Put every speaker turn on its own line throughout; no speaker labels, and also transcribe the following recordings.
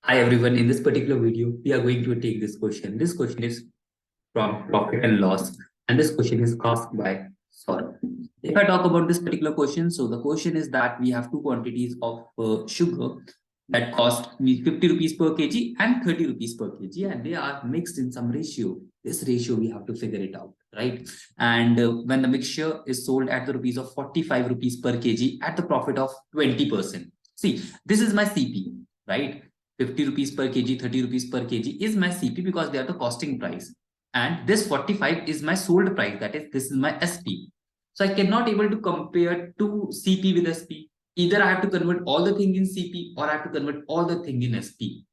Hi everyone, in this particular video, we are going to take this question. This question is from profit and loss, and this question is asked by Saurabh. If I talk about this particular question, so the question is that we have two quantities of sugar that cost me 50 rupees per kg and 30 rupees per kg, and they are mixed in some ratio. This ratio we have to figure it out, right? And when the mixture is sold at the rupees of 45 rupees per kg at the profit of 20%. See, this is my CP, right? 50 rupees per kg, 30 rupees per kg is my CP because they are the costing price. And this 45 is my sold price. That is, this is my SP. So I cannot able to compare two CP with SP. Either I have to convert all the thing in CP or I have to convert all the thing in SP.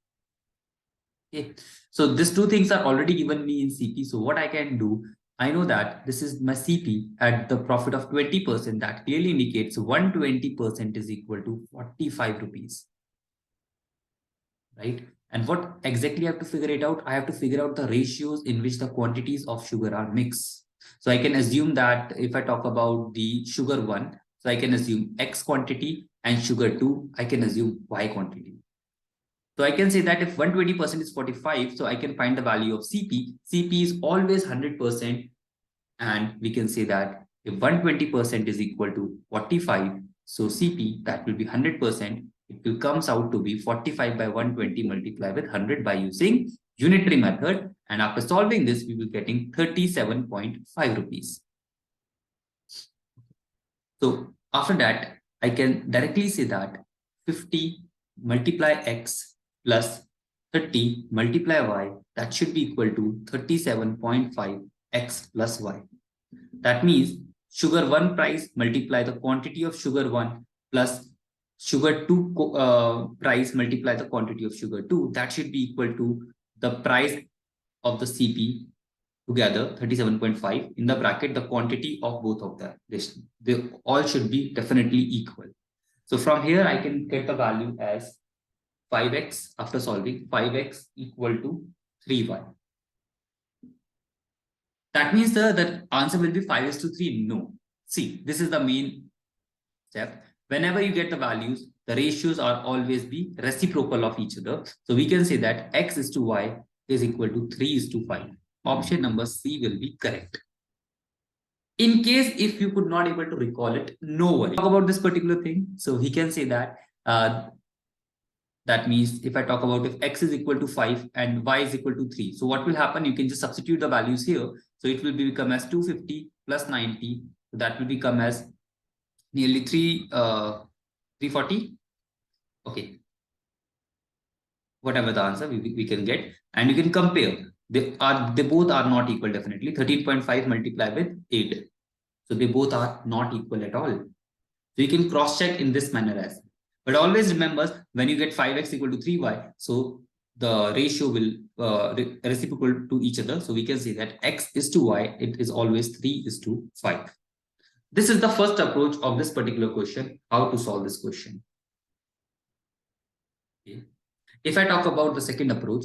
Okay. So these two things are already given me in CP. So what I can do, I know that this is my CP at the profit of 20%. That clearly indicates 120% is equal to 45 rupees. Right? And what exactly I have to figure it out? I have to figure out the ratios in which the quantities of sugar are mixed. So I can assume that if I talk about the sugar one, so I can assume X quantity, and sugar two, I can assume Y quantity. So I can say that if 120% is 45, so I can find the value of CP. CP is always 100%. And we can say that if 120% is equal to 45, so CP, that will be 100%. It will comes out to be 45 by 120 multiplied with 100 by using unitary method. And after solving this, we will getting 37.5 rupees. So after that, I can directly say that 50 multiply X plus 30 multiply Y, that should be equal to 37.5 X plus Y. That means sugar 1 price multiply the quantity of sugar 1 plus sugar 2 price multiply the quantity of sugar 2. That should be equal to the price of the CP together 37.5 in the bracket the quantity of both of them. They all should be definitely equal. So from here I can get the value as 5x after solving 5x equal to 3y. That means the answer will be 5:3. No. See, this is the main step. Whenever you get the values, the ratios are always be reciprocal of each other. So we can say that x is to y is equal to 3:5. Option number C will be correct. In case if you could not able to recall it, no worry. Talk about this particular thing. So he can say that that means if I talk about if x is equal to 5 and y is equal to 3. So what will happen? You can just substitute the values here. So it will become as 250 plus 90. So that will become as nearly 340. Okay. Whatever the answer we can get. And you can compare. They both are not equal definitely. 13.5 multiplied with 8. So they both are not equal at all. So you can cross check in this manner as well. But always remember when you get 5x equal to 3y, so the ratio will reciprocal to each other. So we can say that x is to y, it is always 3:5. This is the first approach of this particular question, how to solve this question. Okay. If I talk about the second approach,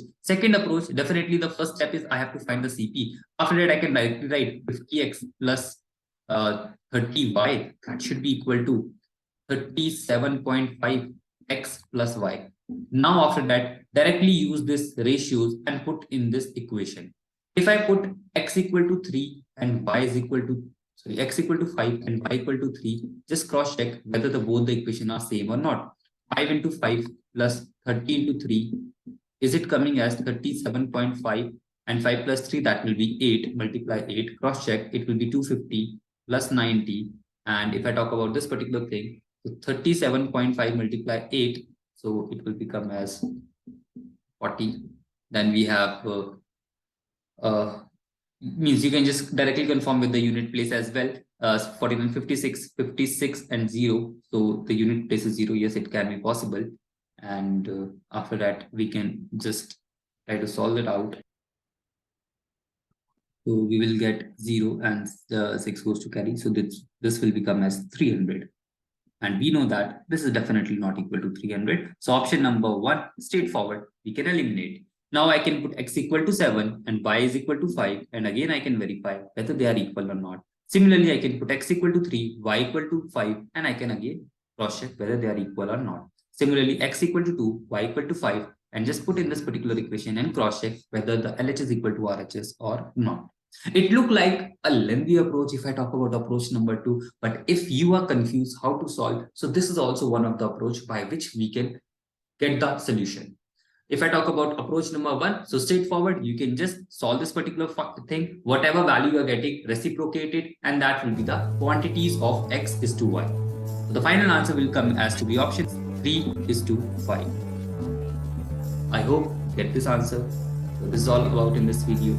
definitely the first step is I have to find the CP. After that, I can directly write 50x plus 30y, that should be equal to 37.5 x plus y. Now after that, directly use this ratios and put in this equation. If I put x equal to 3 and y is equal to, sorry, x equal to 5 and y equal to 3, just cross check whether both the equation are same or not. 5 into 5 plus 30 into 3, is it coming as 37.5, and 5 plus 3, that will be 8, multiply 8, cross check, it will be 250 plus 90. And if I talk about this particular thing, so 37.5 multiply 8, so it will become as 40. Then we have means you can just directly confirm with the unit place as well. 49, 56, 56 and 0. So the unit place is 0. Yes, it can be possible. And after that, we can just try to solve it out. So we will get 0 and 6 goes to carry. So this will become as 300. And we know that this is definitely not equal to 300. So option number 1, straightforward, we can eliminate. Now I can put x equal to 7 and y is equal to 5. And again, I can verify whether they are equal or not. Similarly, I can put x equal to 3, y equal to 5, and I can again cross check whether they are equal or not. Similarly, x equal to 2, y equal to 5, and just put in this particular equation and cross check whether the LH is equal to RHS or not. It looked like a lengthy approach if I talk about approach number 2, but if you are confused how to solve, so this is also one of the approach by which we can get the solution. If I talk about approach number 1, so straightforward, you can just solve this particular thing, whatever value you are getting, reciprocate it, and that will be the quantities of x is to y. So the final answer will come as to the option 3 is to 5. I hope you get this answer. So this is all about in this video.